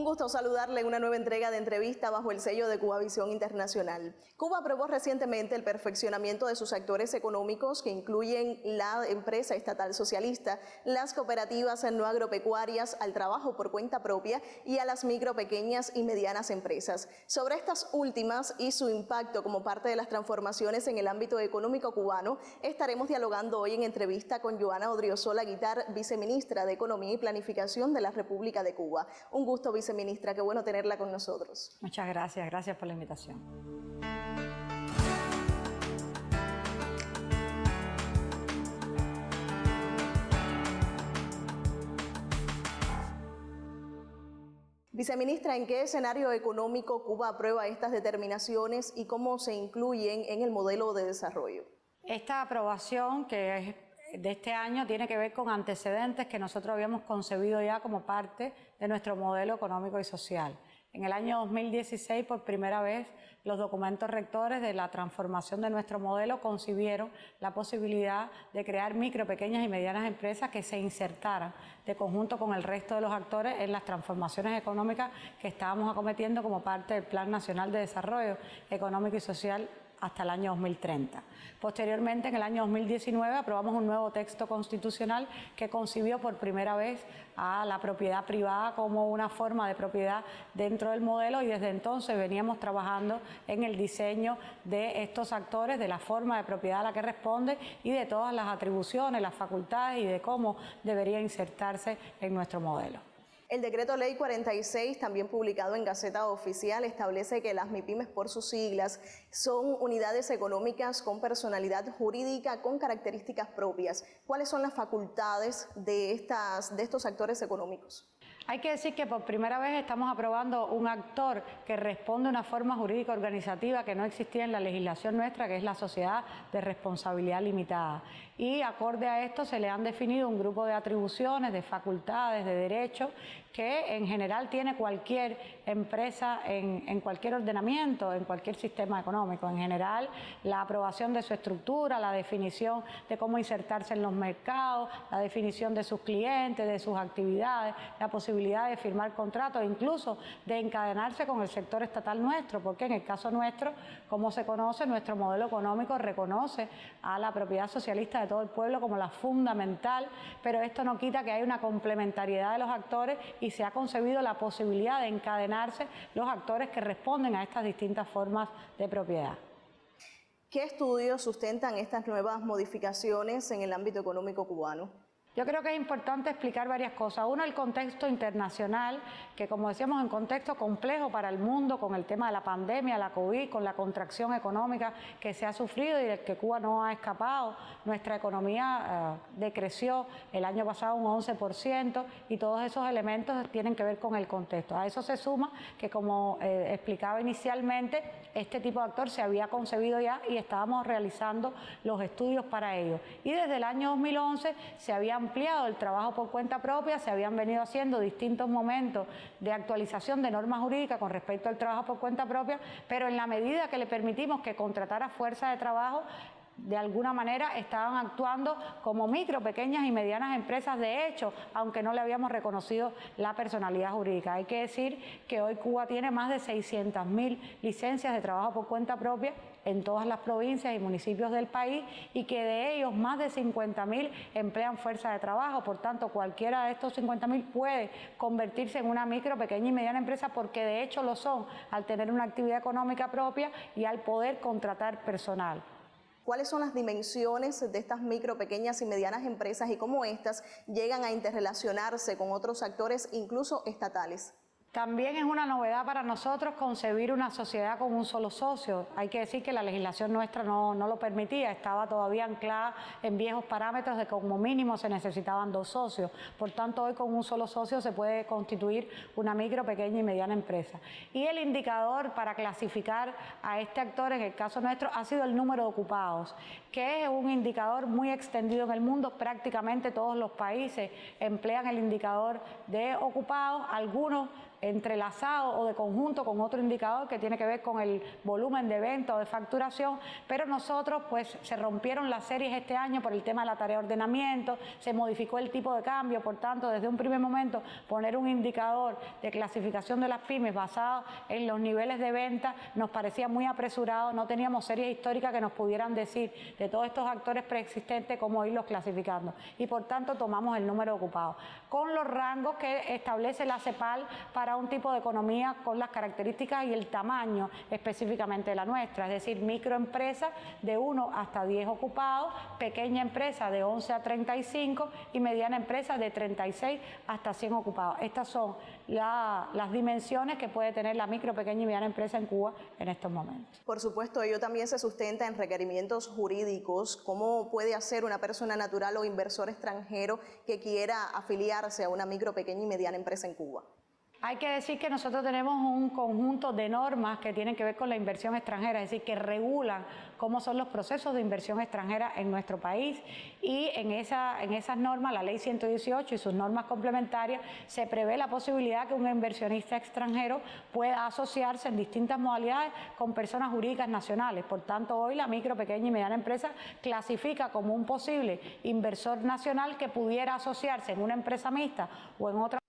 gusto saludarle en una nueva entrega de entrevista bajo el sello de Cubavisión Internacional. Cuba aprobó recientemente el perfeccionamiento de sus actores económicos que incluyen la empresa estatal socialista, las cooperativas no agropecuarias, al trabajo por cuenta propia y a las micro, pequeñas y medianas empresas. Sobre estas últimas y su impacto como parte de las transformaciones en el ámbito económico cubano, estaremos dialogando hoy en entrevista con Joana Odriozola Guitart, viceministra de Economía y Planificación de la República de Cuba. Un gusto, viceministra, qué bueno tenerla con nosotros. Muchas gracias, gracias por la invitación. Viceministra, ¿en qué escenario económico Cuba aprueba estas determinaciones y cómo se incluyen en el modelo de desarrollo? Esta aprobación que es de este año tiene que ver con antecedentes que nosotros habíamos concebido ya como parte de nuestro modelo económico y social. En el año 2016, por primera vez, los documentos rectores de la transformación de nuestro modelo concibieron la posibilidad de crear micro, pequeñas y medianas empresas que se insertaran de conjunto con el resto de los actores en las transformaciones económicas que estábamos acometiendo como parte del Plan Nacional de Desarrollo Económico y Social hasta el año 2030. Posteriormente, en el año 2019, aprobamos un nuevo texto constitucional que concibió por primera vez a la propiedad privada como una forma de propiedad dentro del modelo, y desde entonces veníamos trabajando en el diseño de estos actores, de la forma de propiedad a la que responde y de todas las atribuciones, las facultades y de cómo debería insertarse en nuestro modelo. El decreto ley 46, también publicado en Gaceta Oficial, establece que las MIPYMES, por sus siglas, son unidades económicas con personalidad jurídica con características propias. ¿Cuáles son las facultades de estos actores económicos? Hay que decir que por primera vez estamos aprobando un actor que responde a una forma jurídica organizativa que no existía en la legislación nuestra, que es la sociedad de responsabilidad limitada. Y acorde a esto se le han definido un grupo de atribuciones, de facultades, de derechos que en general tiene cualquier empresa en cualquier ordenamiento, en cualquier sistema económico. En general, la aprobación de su estructura, la definición de cómo insertarse en los mercados, la definición de sus clientes, de sus actividades, la posibilidad de firmar contratos, incluso de encadenarse con el sector estatal nuestro, porque en el caso nuestro, como se conoce, nuestro modelo económico reconoce a la propiedad socialista de todo el pueblo como la fundamental, pero esto no quita que hay una complementariedad de los actores y se ha concebido la posibilidad de encadenarse los actores que responden a estas distintas formas de propiedad. ¿Qué estudios sustentan estas nuevas modificaciones en el ámbito económico cubano? Yo creo que es importante explicar varias cosas. Uno, el contexto internacional, que como decíamos, es un contexto complejo para el mundo con el tema de la pandemia, la COVID, con la contracción económica que se ha sufrido y del que Cuba no ha escapado. Nuestra economía decreció el año pasado un 11% y todos esos elementos tienen que ver con el contexto. A eso se suma que, como explicaba inicialmente, este tipo de actor se había concebido ya y estábamos realizando los estudios para ello. Y desde el año 2011 se había ampliado el trabajo por cuenta propia, se habían venido haciendo distintos momentos de actualización de normas jurídicas con respecto al trabajo por cuenta propia, pero en la medida que le permitimos que contratara fuerza de trabajo, de alguna manera estaban actuando como micro, pequeñas y medianas empresas de hecho, aunque no le habíamos reconocido la personalidad jurídica. Hay que decir que hoy Cuba tiene más de 600.000 licencias de trabajo por cuenta propia en todas las provincias y municipios del país y que de ellos más de 50.000 emplean fuerza de trabajo. Por tanto, cualquiera de estos 50.000 puede convertirse en una micro, pequeña y mediana empresa porque de hecho lo son al tener una actividad económica propia y al poder contratar personal. ¿Cuáles son las dimensiones de estas micro, pequeñas y medianas empresas y cómo estas llegan a interrelacionarse con otros actores, incluso estatales? También es una novedad para nosotros concebir una sociedad con un solo socio. Hay que decir que la legislación nuestra no lo permitía, estaba todavía anclada en viejos parámetros de que como mínimo se necesitaban 2 socios. Por tanto, hoy con un solo socio se puede constituir una micro, pequeña y mediana empresa. Y el indicador para clasificar a este actor, en el caso nuestro, ha sido el número de ocupados, que es un indicador muy extendido en el mundo. Prácticamente todos los países emplean el indicador de ocupados, algunos entrelazado o de conjunto con otro indicador que tiene que ver con el volumen de venta o de facturación, pero nosotros pues se rompieron las series este año por el tema de la tarea de ordenamiento, se modificó el tipo de cambio, por tanto desde un primer momento poner un indicador de clasificación de las pymes basado en los niveles de venta nos parecía muy apresurado, no teníamos series históricas que nos pudieran decir de todos estos actores preexistentes cómo irlos clasificando y por tanto tomamos el número ocupado con los rangos que establece la CEPAL para un tipo de economía con las características y el tamaño específicamente de la nuestra, es decir, microempresa de 1 hasta 10 ocupados, pequeña empresa de 11 a 35 y mediana empresa de 36 hasta 100 ocupados. Estas son las dimensiones que puede tener la micro, pequeña y mediana empresa en Cuba en estos momentos. Por supuesto, ello también se sustenta en requerimientos jurídicos. ¿Cómo puede hacer una persona natural o inversor extranjero que quiera afiliarse a una micro, pequeña y mediana empresa en Cuba? Hay que decir que nosotros tenemos un conjunto de normas que tienen que ver con la inversión extranjera, es decir, que regulan cómo son los procesos de inversión extranjera en nuestro país y en esas normas, la Ley 118 y sus normas complementarias, se prevé la posibilidad que un inversionista extranjero pueda asociarse en distintas modalidades con personas jurídicas nacionales. Por tanto, hoy la micro, pequeña y mediana empresa clasifica como un posible inversor nacional que pudiera asociarse en una empresa mixta o en otra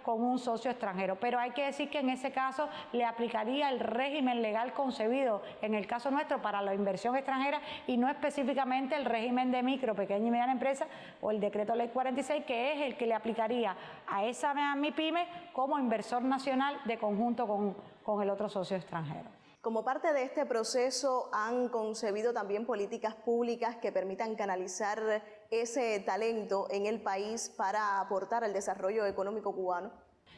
con un socio extranjero, pero hay que decir que en ese caso le aplicaría el régimen legal concebido en el caso nuestro para la inversión extranjera y no específicamente el régimen de micro, pequeña y mediana empresa o el decreto ley 46 que es el que le aplicaría a esa MIPYME como inversor nacional de conjunto con el otro socio extranjero. Como parte de este proceso, ¿han concebido también políticas públicas que permitan canalizar ese talento en el país para aportar al desarrollo económico cubano?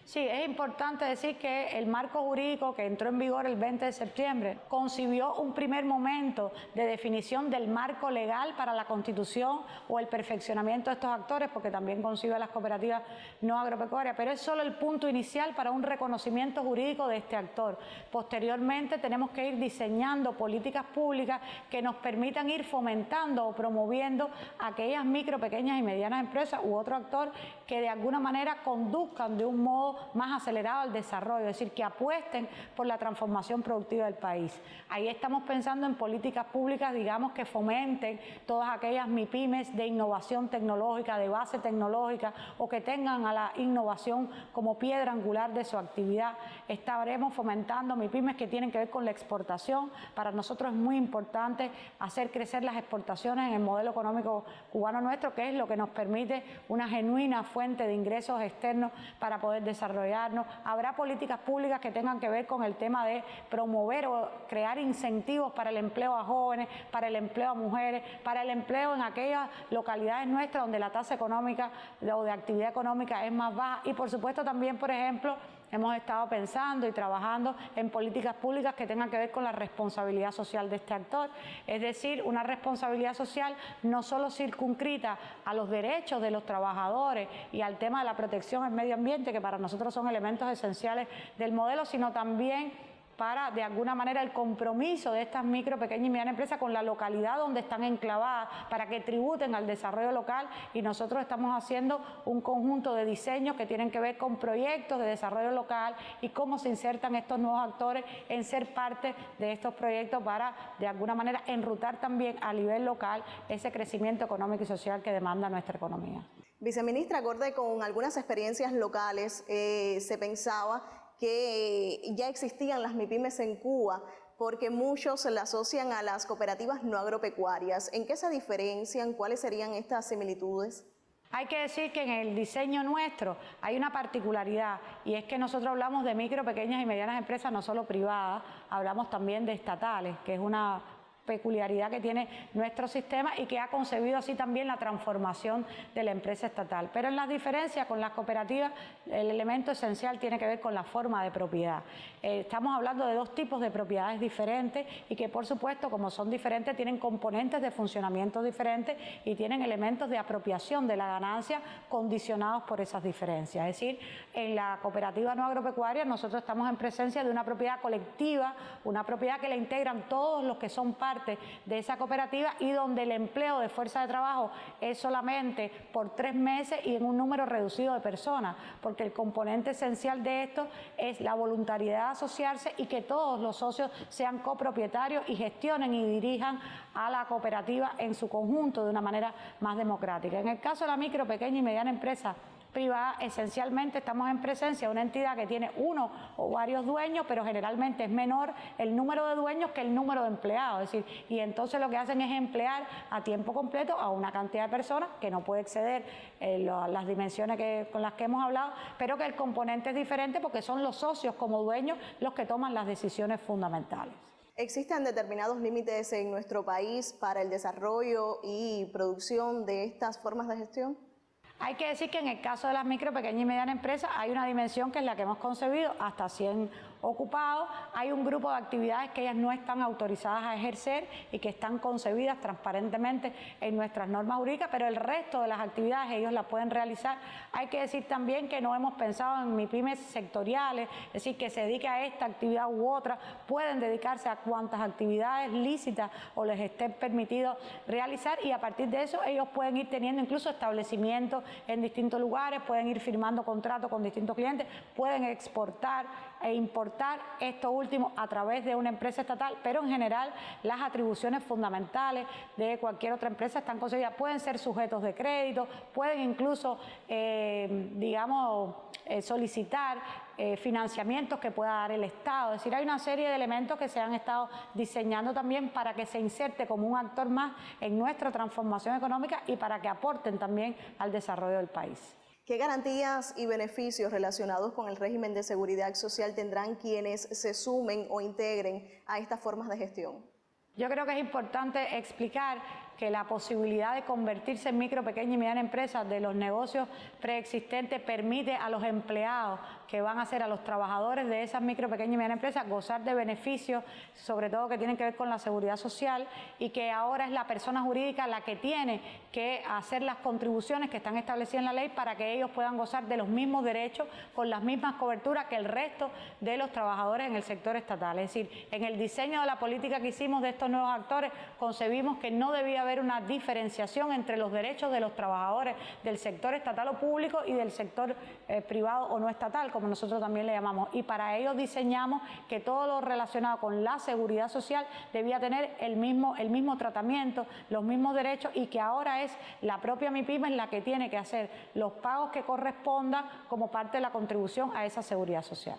Sí, es importante decir que el marco jurídico que entró en vigor el 20 de septiembre concibió un primer momento de definición del marco legal para la constitución o el perfeccionamiento de estos actores, porque también concibe a las cooperativas no agropecuarias, pero es solo el punto inicial para un reconocimiento jurídico de este actor. Posteriormente tenemos que ir diseñando políticas públicas que nos permitan ir fomentando o promoviendo aquellas micro, pequeñas y medianas empresas u otro actor que de alguna manera conduzcan de un modo más acelerado al desarrollo, es decir, que apuesten por la transformación productiva del país. Ahí estamos pensando en políticas públicas, digamos, que fomenten todas aquellas MIPYMES de innovación tecnológica, de base tecnológica o que tengan a la innovación como piedra angular de su actividad. Estaremos fomentando MIPYMES que tienen que ver con la exportación. Para nosotros es muy importante hacer crecer las exportaciones en el modelo económico cubano nuestro, que es lo que nos permite una genuina fuente de ingresos externos para poder desarrollarnos. Habrá políticas públicas que tengan que ver con el tema de promover o crear incentivos para el empleo a jóvenes, para el empleo a mujeres, para el empleo en aquellas localidades nuestras donde la tasa económica o de actividad económica es más baja y por supuesto también, por ejemplo, hemos estado pensando y trabajando en políticas públicas que tengan que ver con la responsabilidad social de este actor, es decir, una responsabilidad social no solo circunscrita a los derechos de los trabajadores y al tema de la protección del medio ambiente, que para nosotros son elementos esenciales del modelo, sino también para, de alguna manera, el compromiso de estas micro, pequeñas y medianas empresas con la localidad donde están enclavadas para que tributen al desarrollo local y nosotros estamos haciendo un conjunto de diseños que tienen que ver con proyectos de desarrollo local y cómo se insertan estos nuevos actores en ser parte de estos proyectos para, de alguna manera, enrutar también a nivel local ese crecimiento económico y social que demanda nuestra economía. Viceministra, acorde con algunas experiencias locales, se pensaba que ya existían las MIPYMES en Cuba porque muchos la asocian a las cooperativas no agropecuarias. ¿En qué se diferencian? ¿Cuáles serían estas similitudes? Hay que decir que en el diseño nuestro hay una particularidad y es que nosotros hablamos de micro, pequeñas y medianas empresas no solo privadas, hablamos también de estatales, que es una peculiaridad que tiene nuestro sistema y que ha concebido así también la transformación de la empresa estatal. Pero en las diferencias con las cooperativas, el elemento esencial tiene que ver con la forma de propiedad. Estamos hablando de dos tipos de propiedades diferentes y que, por supuesto, como son diferentes, tienen componentes de funcionamiento diferentes y tienen elementos de apropiación de la ganancia condicionados por esas diferencias. Es decir, en la cooperativa no agropecuaria nosotros estamos en presencia de una propiedad colectiva, una propiedad que la integran todos los que son parte parte de esa cooperativa y donde el empleo de fuerza de trabajo es solamente por 3 meses y en un número reducido de personas, porque el componente esencial de esto es la voluntariedad de asociarse y que todos los socios sean copropietarios y gestionen y dirijan a la cooperativa en su conjunto de una manera más democrática. En el caso de la micro, pequeña y mediana empresa privada, esencialmente estamos en presencia de una entidad que tiene uno o varios dueños, pero generalmente es menor el número de dueños que el número de empleados, es decir, y entonces lo que hacen es emplear a tiempo completo a una cantidad de personas que no puede exceder las dimensiones con las que hemos hablado, pero que el componente es diferente porque son los socios como dueños los que toman las decisiones fundamentales. ¿Existen determinados límites en nuestro país para el desarrollo y producción de estas formas de gestión? Hay que decir que en el caso de las micro, pequeñas y medianas empresas hay una dimensión que es la que hemos concebido, hasta 100 ocupados. Hay un grupo de actividades que ellas no están autorizadas a ejercer y que están concebidas transparentemente en nuestras normas jurídicas, pero el resto de las actividades ellos las pueden realizar. Hay que decir también que no hemos pensado en MIPYMES sectoriales, es decir, que se dedique a esta actividad u otra, pueden dedicarse a cuantas actividades lícitas o les esté permitido realizar y a partir de eso ellos pueden ir teniendo incluso establecimientos en distintos lugares, pueden ir firmando contratos con distintos clientes, pueden exportar e importar esto último a través de una empresa estatal, pero en general las atribuciones fundamentales de cualquier otra empresa están concebidas, pueden ser sujetos de crédito, pueden incluso, solicitar financiamientos que pueda dar el Estado, es decir, hay una serie de elementos que se han estado diseñando también para que se inserte como un actor más en nuestra transformación económica y para que aporten también al desarrollo del país. ¿Qué garantías y beneficios relacionados con el régimen de seguridad social tendrán quienes se sumen o integren a estas formas de gestión? Yo creo que es importante explicar que la posibilidad de convertirse en micro, pequeña y mediana empresa de los negocios preexistentes permite a los empleados que van a ser a los trabajadores de esas micro, pequeñas y medianas empresas gozar de beneficios, sobre todo que tienen que ver con la seguridad social y que ahora es la persona jurídica la que tiene que hacer las contribuciones que están establecidas en la ley para que ellos puedan gozar de los mismos derechos con las mismas coberturas que el resto de los trabajadores en el sector estatal. Es decir, en el diseño de la política que hicimos de estos nuevos actores concebimos que no debía haber una diferenciación entre los derechos de los trabajadores del sector estatal o público y del sector privado o no estatal, como nosotros también le llamamos. Y para ello diseñamos que todo lo relacionado con la seguridad social debía tener el mismo tratamiento, los mismos derechos y que ahora es la propia MIPYMES la que tiene que hacer los pagos que correspondan como parte de la contribución a esa seguridad social.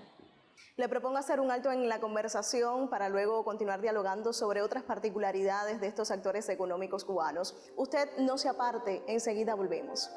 Le propongo hacer un alto en la conversación para luego continuar dialogando sobre otras particularidades de estos actores económicos cubanos. Usted no se aparte, enseguida volvemos.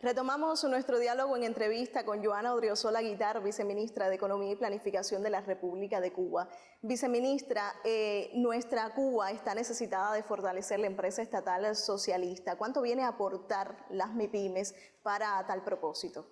Retomamos nuestro diálogo en entrevista con Joana Odriozola Guitart, viceministra de Economía y Planificación de la República de Cuba. Viceministra, nuestra Cuba está necesitada de fortalecer la empresa estatal socialista. ¿Cuánto viene a aportar las MIPYMES para tal propósito?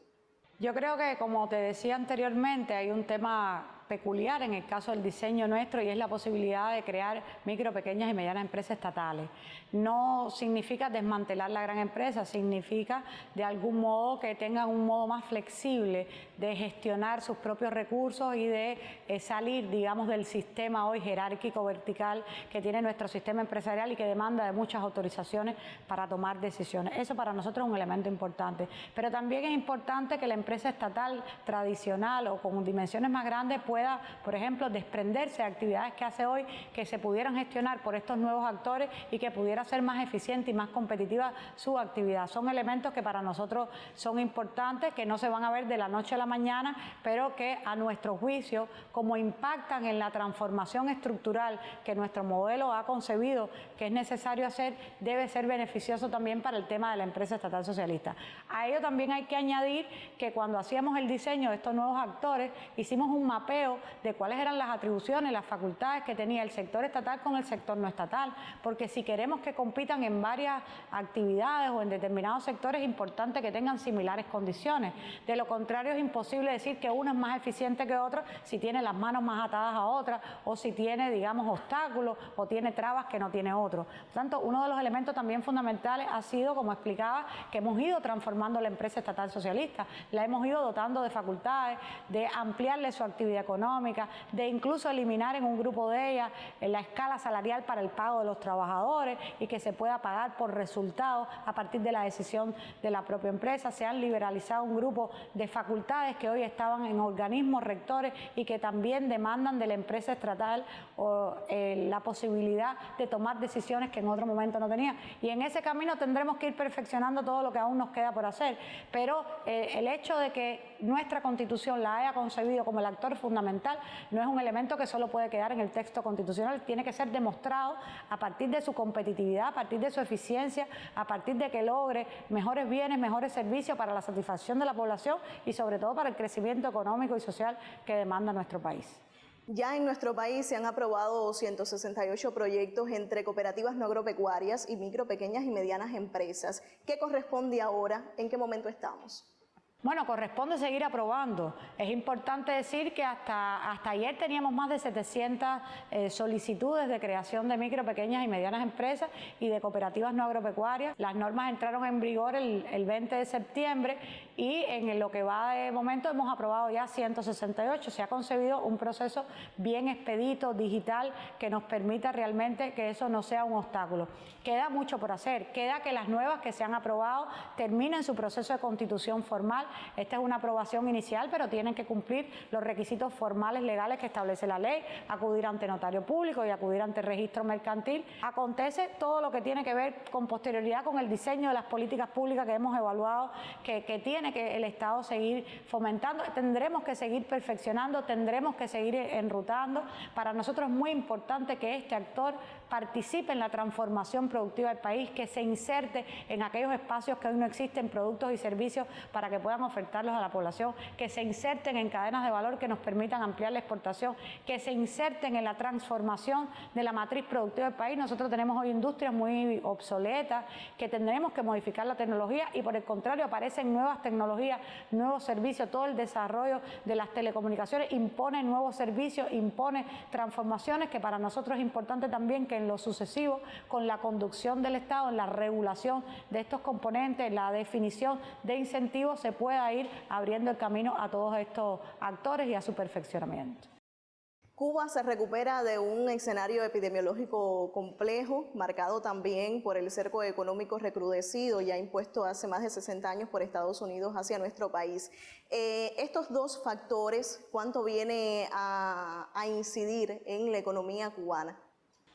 Yo creo que, como te decía anteriormente, hay un tema peculiar en el caso del diseño nuestro y es la posibilidad de crear micro, pequeñas y medianas empresas estatales. No significa desmantelar la gran empresa, significa de algún modo que tengan un modo más flexible de gestionar sus propios recursos y de salir, digamos, del sistema hoy jerárquico vertical que tiene nuestro sistema empresarial y que demanda de muchas autorizaciones para tomar decisiones. Eso para nosotros es un elemento importante. Pero también es importante que la empresa estatal tradicional o con dimensiones más grandes pueda, por ejemplo, desprenderse de actividades que hace hoy, que se pudieran gestionar por estos nuevos actores y que pudiera ser más eficiente y más competitiva su actividad. Son elementos que para nosotros son importantes, que no se van a ver de la noche a la mañana, pero que a nuestro juicio, como impactan en la transformación estructural que nuestro modelo ha concebido que es necesario hacer, debe ser beneficioso también para el tema de la empresa estatal socialista. A ello también hay que añadir que cuando hacíamos el diseño de estos nuevos actores, hicimos un mapeo de cuáles eran las atribuciones, las facultades que tenía el sector estatal con el sector no estatal, porque si queremos que compitan en varias actividades o en determinados sectores, es importante que tengan similares condiciones. De lo contrario, es imposible decir que uno es más eficiente que otro si tiene las manos más atadas a otra o si tiene, digamos, obstáculos o tiene trabas que no tiene otro. Por tanto, uno de los elementos también fundamentales ha sido, como explicaba, que hemos ido transformando la empresa estatal socialista, la hemos ido dotando de facultades, de ampliarle su actividad económica, de incluso eliminar en un grupo de ellas la escala salarial para el pago de los trabajadores y que se pueda pagar por resultados a partir de la decisión de la propia empresa. Se han liberalizado un grupo de facultades que hoy estaban en organismos rectores y que también demandan de la empresa estatal la posibilidad de tomar decisiones que en otro momento no tenía. Y en ese camino tendremos que ir perfeccionando todo lo que aún nos queda por hacer. Pero el hecho de que nuestra Constitución la haya concebido como el actor fundamental no es un elemento que solo puede quedar en el texto constitucional, tiene que ser demostrado a partir de su competitividad, a partir de su eficiencia, a partir de que logre mejores bienes, mejores servicios para la satisfacción de la población y sobre todo para el crecimiento económico y social que demanda nuestro país. Ya en nuestro país se han aprobado 168 proyectos entre cooperativas no agropecuarias y micro, pequeñas y medianas empresas. ¿Qué corresponde ahora? ¿En qué momento estamos? Bueno, corresponde seguir aprobando. Es importante decir que hasta ayer teníamos más de 700 solicitudes de creación de micro, pequeñas y medianas empresas y de cooperativas no agropecuarias. Las normas entraron en vigor el 20 de septiembre y en lo que va de momento hemos aprobado ya 168. Se ha concebido un proceso bien expedito, digital, que nos permita realmente que eso no sea un obstáculo. Queda mucho por hacer. Queda que las nuevas que se han aprobado terminen su proceso de constitución formal. Esta es una aprobación inicial, pero tienen que cumplir los requisitos formales legales que establece la ley, acudir ante notario público y acudir ante registro mercantil. Acontece todo lo que tiene que ver con posterioridad con el diseño de las políticas públicas que hemos evaluado, que tiene que el Estado seguir fomentando. Tendremos que seguir perfeccionando, tendremos que seguir enrutando. Para nosotros es muy importante que este actor participe en la transformación productiva del país, que se inserte en aquellos espacios que hoy no existen, productos y servicios para que puedan ofertarlos a la población, que se inserten en cadenas de valor que nos permitan ampliar la exportación, que se inserten en la transformación de la matriz productiva del país. Nosotros tenemos hoy industrias muy obsoletas, que tendremos que modificar la tecnología y por el contrario aparecen nuevas tecnologías, nuevos servicios. Todo el desarrollo de las telecomunicaciones impone nuevos servicios, impone transformaciones que para nosotros es importante también que en lo sucesivo, con la conducción del Estado, en la regulación de estos componentes, la definición de incentivos, se pueda ir abriendo el camino a todos estos actores y a su perfeccionamiento. Cuba se recupera de un escenario epidemiológico complejo, marcado también por el cerco económico recrudecido ya impuesto hace más de 60 años por Estados Unidos hacia nuestro país. Estos dos factores, ¿cuánto viene a incidir en la economía cubana?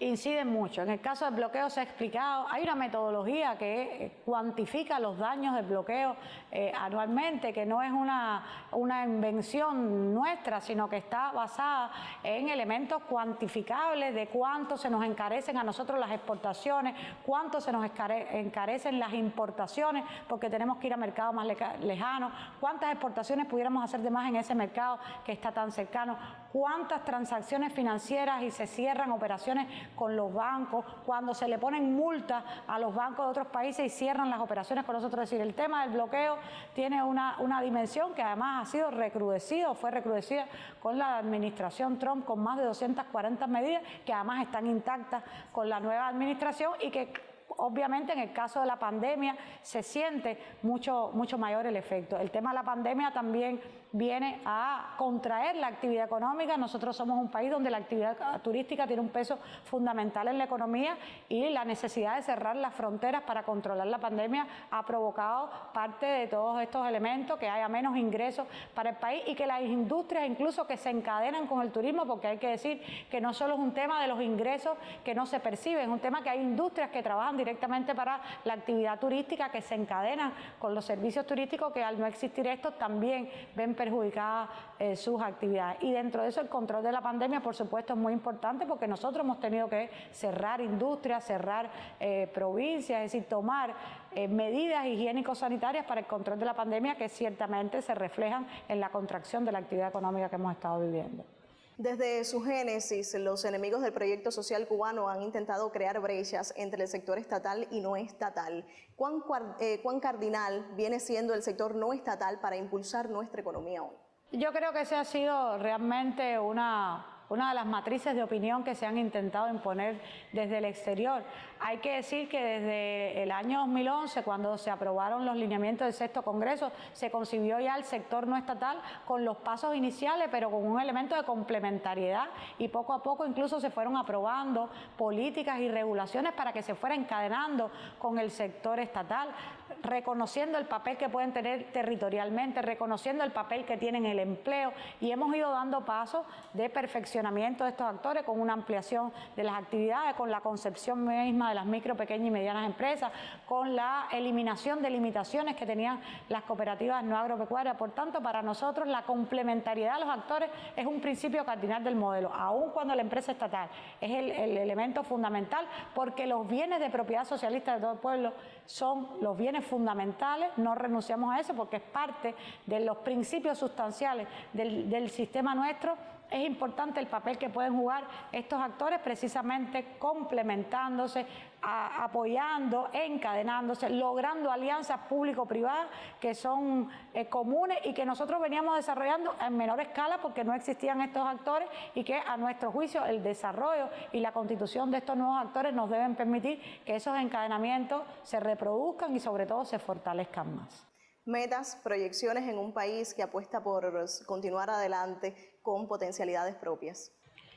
Inciden mucho. En el caso del bloqueo se ha explicado, hay una metodología que cuantifica los daños del bloqueo anualmente, que no es una invención nuestra, sino que está basada en elementos cuantificables de cuánto se nos encarecen a nosotros las exportaciones, cuánto se nos encarecen las importaciones, porque tenemos que ir a mercados más lejanos, cuántas exportaciones pudiéramos hacer de más en ese mercado que está tan cercano, cuántas transacciones financieras y se cierran operaciones con los bancos, cuando se le ponen multas a los bancos de otros países y cierran las operaciones con nosotros. Es decir, el tema del bloqueo tiene una dimensión que además ha sido recrudecida o fue recrudecida con la administración Trump, con más de 240 medidas que además están intactas con la nueva administración y que obviamente en el caso de la pandemia se siente mucho mayor el efecto. El tema de la pandemia también viene a contraer la actividad económica. Nosotros somos un país donde la actividad turística tiene un peso fundamental en la economía y la necesidad de cerrar las fronteras para controlar la pandemia ha provocado parte de todos estos elementos, que haya menos ingresos para el país y que las industrias incluso que se encadenan con el turismo, porque hay que decir que no solo es un tema de los ingresos que no se perciben, es un tema que hay industrias que trabajan directamente para la actividad turística, que se encadenan con los servicios turísticos, que al no existir esto también ven perjudicadas sus actividades. Y dentro de eso el control de la pandemia, por supuesto, es muy importante porque nosotros hemos tenido que cerrar industrias, cerrar provincias, es decir, tomar medidas higiénico-sanitarias para el control de la pandemia que ciertamente se reflejan en la contracción de la actividad económica que hemos estado viviendo. Desde su génesis, los enemigos del proyecto social cubano han intentado crear brechas entre el sector estatal y no estatal. ¿Cuán cardinal viene siendo el sector no estatal para impulsar nuestra economía hoy? Yo creo que esa ha sido realmente una de las matrices de opinión que se han intentado imponer desde el exterior. Hay que decir que desde el año 2011, cuando se aprobaron los lineamientos del sexto Congreso, se concibió ya el sector no estatal con los pasos iniciales, pero con un elemento de complementariedad, y poco a poco incluso se fueron aprobando políticas y regulaciones para que se fuera encadenando con el sector estatal, reconociendo el papel que pueden tener territorialmente, reconociendo el papel que tienen en el empleo, y hemos ido dando pasos de perfeccionamiento de estos actores con una ampliación de las actividades, con la concepción misma de las micro, pequeñas y medianas empresas, con la eliminación de limitaciones que tenían las cooperativas no agropecuarias. Por tanto, para nosotros la complementariedad de los actores es un principio cardinal del modelo, aun cuando la empresa estatal es el elemento fundamental, porque los bienes de propiedad socialista de todo el pueblo son los bienes fundamentales, no renunciamos a eso porque es parte de los principios sustanciales del sistema nuestro. Es importante el papel que pueden jugar estos actores, precisamente complementándose, apoyando, encadenándose, logrando alianzas público-privadas que son comunes y que nosotros veníamos desarrollando en menor escala porque no existían estos actores, y que a nuestro juicio el desarrollo y la constitución de estos nuevos actores nos deben permitir que esos encadenamientos se reproduzcan y sobre todo se fortalezcan más. Metas, proyecciones en un país que apuesta por continuar adelante con potencialidades propias.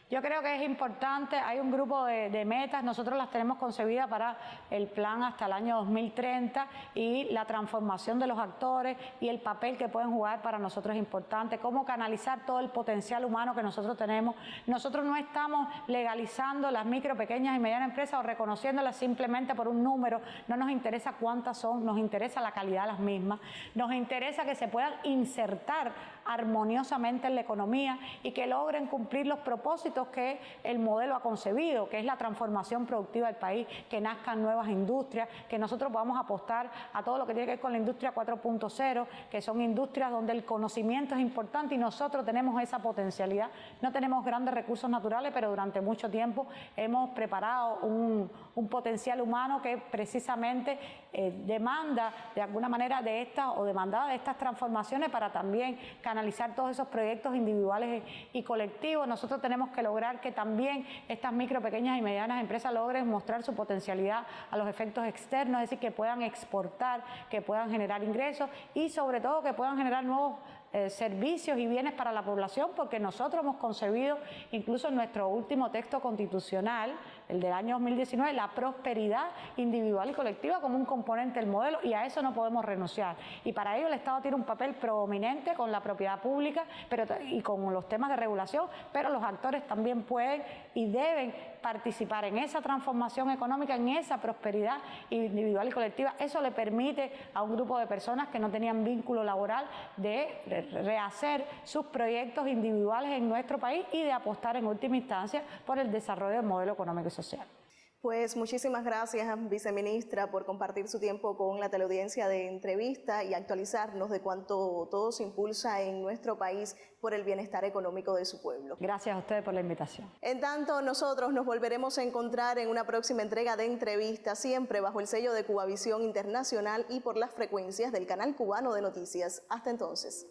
Yo creo que es importante, hay un grupo de metas, nosotros las tenemos concebidas para el plan hasta el año 2030, y la transformación de los actores y el papel que pueden jugar para nosotros es importante, cómo canalizar todo el potencial humano que nosotros tenemos. Nosotros no estamos legalizando las micro, pequeñas y medianas empresas o reconociéndolas simplemente por un número, no nos interesa cuántas son, nos interesa la calidad de las mismas, nos interesa que se puedan insertar armoniosamente en la economía y que logren cumplir los propósitos que el modelo ha concebido, que es la transformación productiva del país, que nazcan nuevas industrias, que nosotros podamos apostar a todo lo que tiene que ver con la industria 4.0, que son industrias donde el conocimiento es importante y nosotros tenemos esa potencialidad. No tenemos grandes recursos naturales, pero durante mucho tiempo hemos preparado un potencial humano que precisamente demanda de alguna manera de demandaba de estas transformaciones para también canalizar todos esos proyectos individuales y colectivos. Nosotros tenemos que lograr que también estas micro, pequeñas y medianas empresas logren mostrar su potencialidad a los efectos externos, es decir, que puedan exportar, que puedan generar ingresos y sobre todo que puedan generar nuevos servicios y bienes para la población, porque nosotros hemos concebido, incluso en nuestro último texto constitucional, el del año 2019, la prosperidad individual y colectiva como un componente del modelo, y a eso no podemos renunciar. Y para ello el Estado tiene un papel predominante con la propiedad pública y con los temas de regulación, pero los actores también pueden y deben participar en esa transformación económica, en esa prosperidad individual y colectiva. Eso le permite a un grupo de personas que no tenían vínculo laboral de rehacer sus proyectos individuales en nuestro país y de apostar en última instancia por el desarrollo del modelo económico y social. Pues muchísimas gracias, viceministra, por compartir su tiempo con la teleaudiencia de Entrevista y actualizarnos de cuánto todo se impulsa en nuestro país por el bienestar económico de su pueblo. Gracias a ustedes por la invitación. En tanto, nosotros nos volveremos a encontrar en una próxima entrega de Entrevista, siempre bajo el sello de Cubavisión Internacional y por las frecuencias del canal cubano de noticias. Hasta entonces.